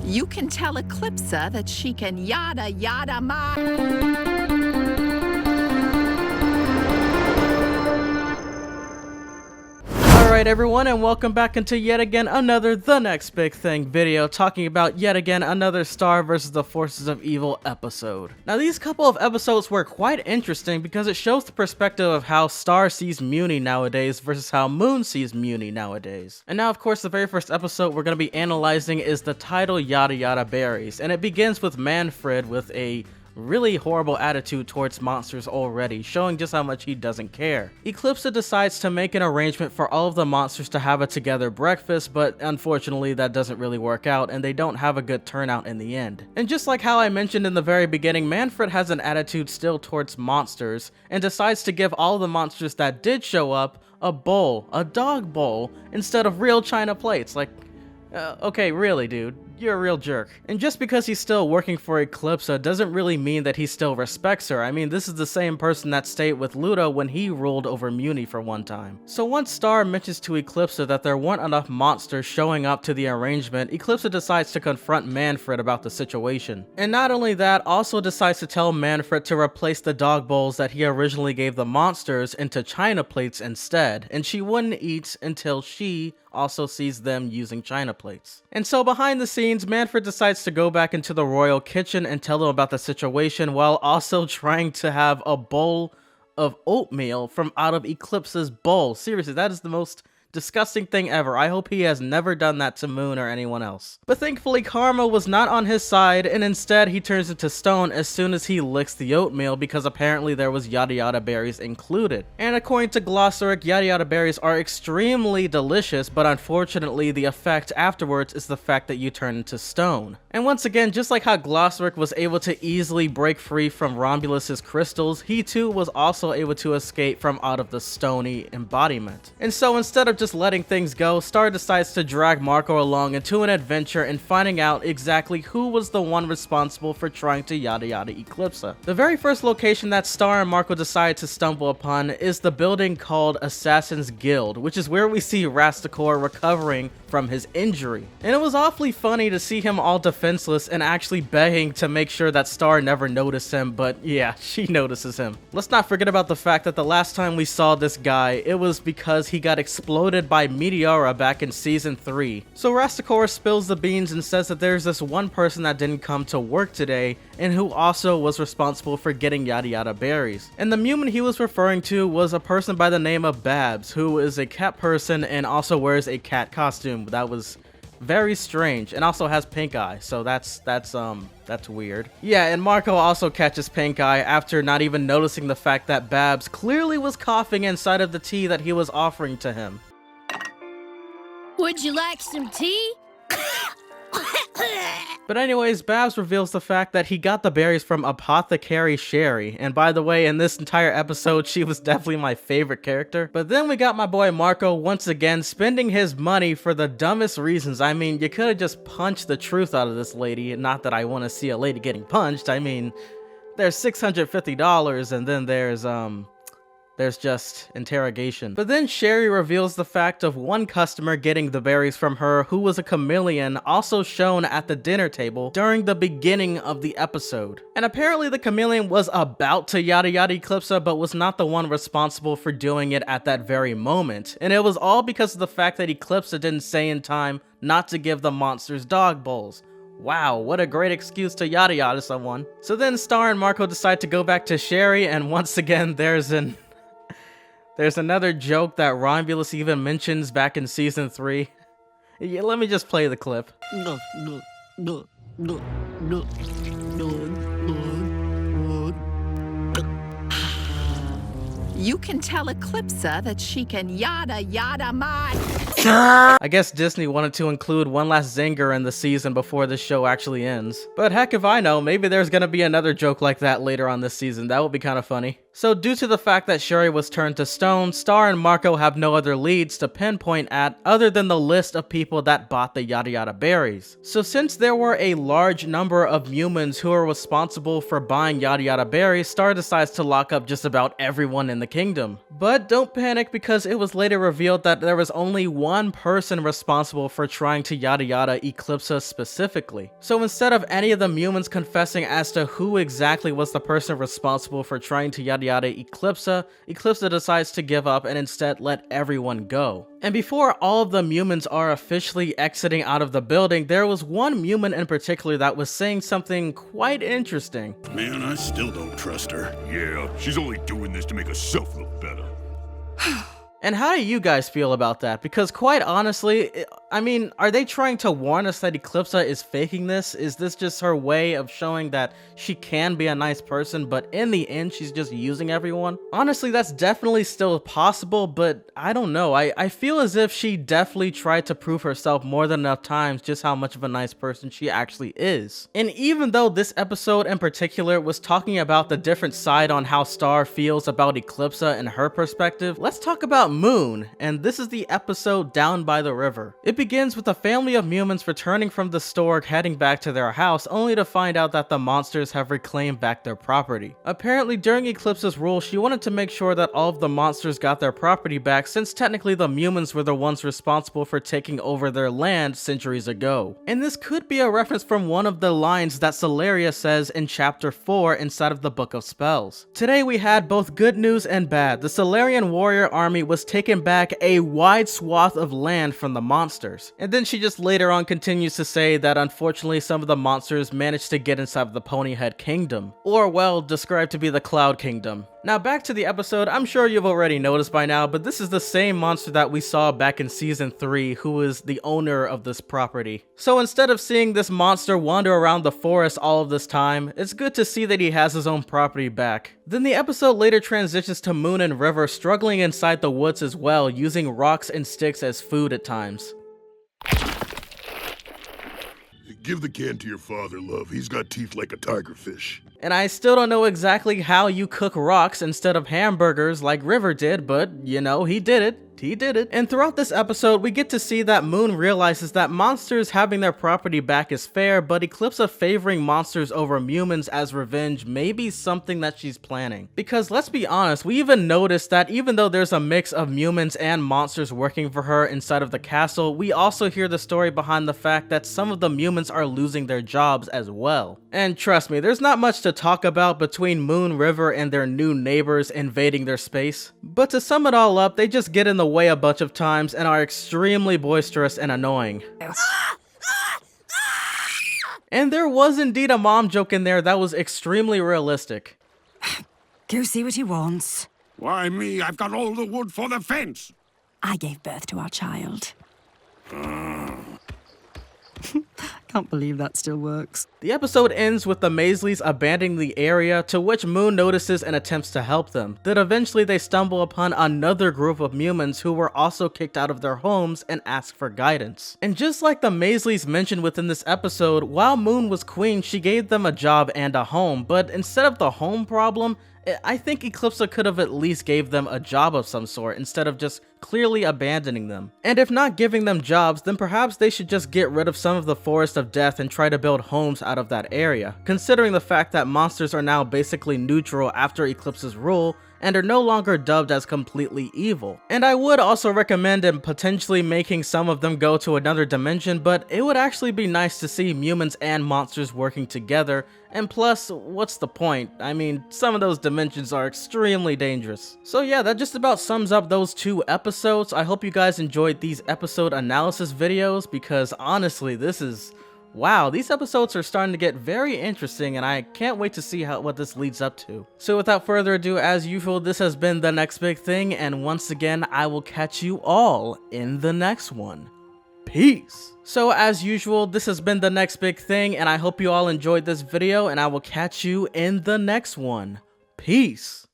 You can tell Eclipsa that she can yada yada my... Alright everyone, and welcome back into yet again another The Next Big Thing video talking about yet again another Star vs. the Forces of Evil episode. Now these couple of episodes were quite interesting because it shows the perspective of how Star sees Mewni nowadays versus how Moon sees Mewni nowadays. And now of course the very first episode we're going to be analyzing is the title Yada Yada Berries, and it begins with Manfred with a really horrible attitude towards monsters already, showing just how much he doesn't care. Eclipsa decides to make an arrangement for all of the monsters to have a together breakfast, but unfortunately that doesn't really work out and they don't have a good turnout in the end. And just like how I mentioned in the very beginning, Manfred has an attitude still towards monsters and decides to give all of the monsters that did show up a bowl, a dog bowl, instead of real china plates. Like, okay, really, dude. You're a real jerk. And just because he's still working for Eclipsa doesn't really mean that he still respects her. I mean, this is the same person that stayed with Ludo when he ruled over Mewni for one time. So once Star mentions to Eclipsa that there weren't enough monsters showing up to the arrangement, Eclipsa decides to confront Manfred about the situation. And not only that, also decides to tell Manfred to replace the dog bowls that he originally gave the monsters into china plates instead, and she wouldn't eat until she also sees them using china plates. And so behind the scenes, Manfred decides to go back into the royal kitchen and tell them about the situation while also trying to have a bowl of oatmeal from out of Eclipsa's bowl. Seriously, that is the most disgusting thing ever. I hope he has never done that to Moon or anyone else. But thankfully karma was not on his side, and instead he turns into stone as soon as he licks the oatmeal because apparently there was yada yada berries included. And according to Glossaric, yada yada berries are extremely delicious, but unfortunately the effect afterwards is the fact that you turn into stone. And once again, just like how Glossaric was able to easily break free from Romulus's crystals, he too was also able to escape from out of the stony embodiment. And so instead of just letting things go, Star decides to drag Marco along into an adventure and finding out exactly who was the one responsible for trying to yada yada Eclipsa. The very first location that Star and Marco decide to stumble upon is the building called Assassin's Guild, which is where we see Rastakor recovering from his injury. And it was awfully funny to see him all defenseless and actually begging to make sure that Star never noticed him, but yeah, she notices him. Let's not forget about the fact that the last time we saw this guy, it was because he got exploded by Meteora back in season 3. So Rastakor spills the beans and says that there's this one person that didn't come to work today and who also was responsible for getting yada yada berries. And the Mewman he was referring to was a person by the name of Babs, who is a cat person and also wears a cat costume. That was very strange, and also has pink eye, so that's weird. Yeah, and Marco also catches pink eye after not even noticing the fact that Babs clearly was coughing inside of the tea that he was offering to him. Would you like some tea? But anyways, Babs reveals the fact that he got the berries from Apothecary Sherry, and by the way, in this entire episode, she was definitely my favorite character. But then we got my boy Marco once again spending his money for the dumbest reasons. I mean, you could have just punched the truth out of this lady. Not that I want to see a lady getting punched. I mean, there's $650 and then there's just interrogation. But then Sherry reveals the fact of one customer getting the berries from her who was a chameleon, also shown at the dinner table during the beginning of the episode. And apparently the chameleon was about to yada yada Eclipsa, but was not the one responsible for doing it at that very moment. And it was all because of the fact that Eclipsa didn't say in time not to give the monsters dog bowls. Wow, what a great excuse to yada yada someone. So then Star and Marco decide to go back to Sherry, and once again there's another joke that Romulus even mentions back in season 3. Yeah, let me just play the clip. You can tell Eclipsa that she can yada yada my... I guess Disney wanted to include one last zinger in the season before the show actually ends. But heck if I know, maybe there's gonna be another joke like that later on this season. That would be kind of funny. So due to the fact that Sherry was turned to stone, Star and Marco have no other leads to pinpoint at other than the list of people that bought the yada yada berries. So since there were a large number of Mewmans who are responsible for buying yada yada berries, Star decides to lock up just about everyone in the kingdom. But don't panic, because it was later revealed that there was only one person responsible for trying to yada yada Eclipsa specifically. So instead of any of the Mewmans confessing as to who exactly was the person responsible for trying to yada yada Eclipsa, Eclipsa decides to give up and instead let everyone go. And before all of the Mewmans are officially exiting out of the building, there was one Mewman in particular that was saying something quite interesting. Man, I still don't trust her. Yeah, she's only doing this to make herself look better. And how do you guys feel about that? Because quite honestly, I mean, are they trying to warn us that Eclipsa is faking this? Is this just her way of showing that she can be a nice person, but in the end, she's just using everyone? Honestly, that's definitely still possible, but I don't know. I feel as if she definitely tried to prove herself more than enough times just how much of a nice person she actually is. And even though this episode in particular was talking about the different side on how Star feels about Eclipsa and her perspective, let's talk about Moon, and this is the episode Down by the River. It begins with a family of Mewmans returning from the store heading back to their house, only to find out that the monsters have reclaimed back their property. Apparently during Eclipsa's rule, she wanted to make sure that all of the monsters got their property back, since technically the Mewmans were the ones responsible for taking over their land centuries ago. And this could be a reference from one of the lines that Celeria says in chapter 4 inside of the Book of Spells. Today we had both good news and bad. The Celerian warrior army was taking back a wide swath of land from the monsters. And then she just later on continues to say that unfortunately some of the monsters managed to get inside of the Ponyhead Kingdom, or well, described to be the Cloud Kingdom. Now back to the episode. I'm sure you've already noticed by now, but this is the same monster that we saw back in season 3 who is the owner of this property. So instead of seeing this monster wander around the forest all of this time, it's good to see that he has his own property back. Then the episode later transitions to Moon and River struggling inside the woods as well, using rocks and sticks as food at times. Give the can to your father, love. He's got teeth like a tigerfish. And I still don't know exactly how you cook rocks instead of hamburgers like River did, but you know, he did it. He did it. And throughout this episode, we get to see that Moon realizes that monsters having their property back is fair, but Eclipsa favoring monsters over Mewmans as revenge may be something that she's planning. Because let's be honest, we even noticed that even though there's a mix of Mewmans and monsters working for her inside of the castle, we also hear the story behind the fact that some of the Mewmans are losing their jobs as well. And trust me, there's not much to talk about between Moon, River, and their new neighbors invading their space. But to sum it all up, they just get in the way a bunch of times and are extremely boisterous and annoying. And there was indeed a mom joke in there that was extremely realistic. Go see what he wants. Why me? I've got all the wood for the fence. I gave birth to our child. Can't believe that still works. The episode ends with the Maisleys abandoning the area, to which Moon notices and attempts to help them. Then eventually they stumble upon another group of Mewmans who were also kicked out of their homes and ask for guidance. And just like the Maisleys mentioned within this episode, while Moon was queen, she gave them a job and a home, but instead of the home problem, I think Eclipsa could have at least gave them a job of some sort instead of just clearly abandoning them. And if not giving them jobs, then perhaps they should just get rid of some of the Forest of Death and try to build homes out of that area, considering the fact that monsters are now basically neutral after Eclipsa's rule and are no longer dubbed as completely evil. And I would also recommend potentially making some of them go to another dimension, but it would actually be nice to see Mewmans and monsters working together, and plus, what's the point? I mean, some of those dimensions are extremely dangerous. So yeah, that just about sums up those 2 episodes. I hope you guys enjoyed these episode analysis videos, because honestly, wow, these episodes are starting to get very interesting, and I can't wait to see what this leads up to. So without further ado, as usual, this has been The Next Big Thing, and once again, I will catch you all in the next one. Peace! So as usual, this has been The Next Big Thing, and I hope you all enjoyed this video, and I will catch you in the next one. Peace!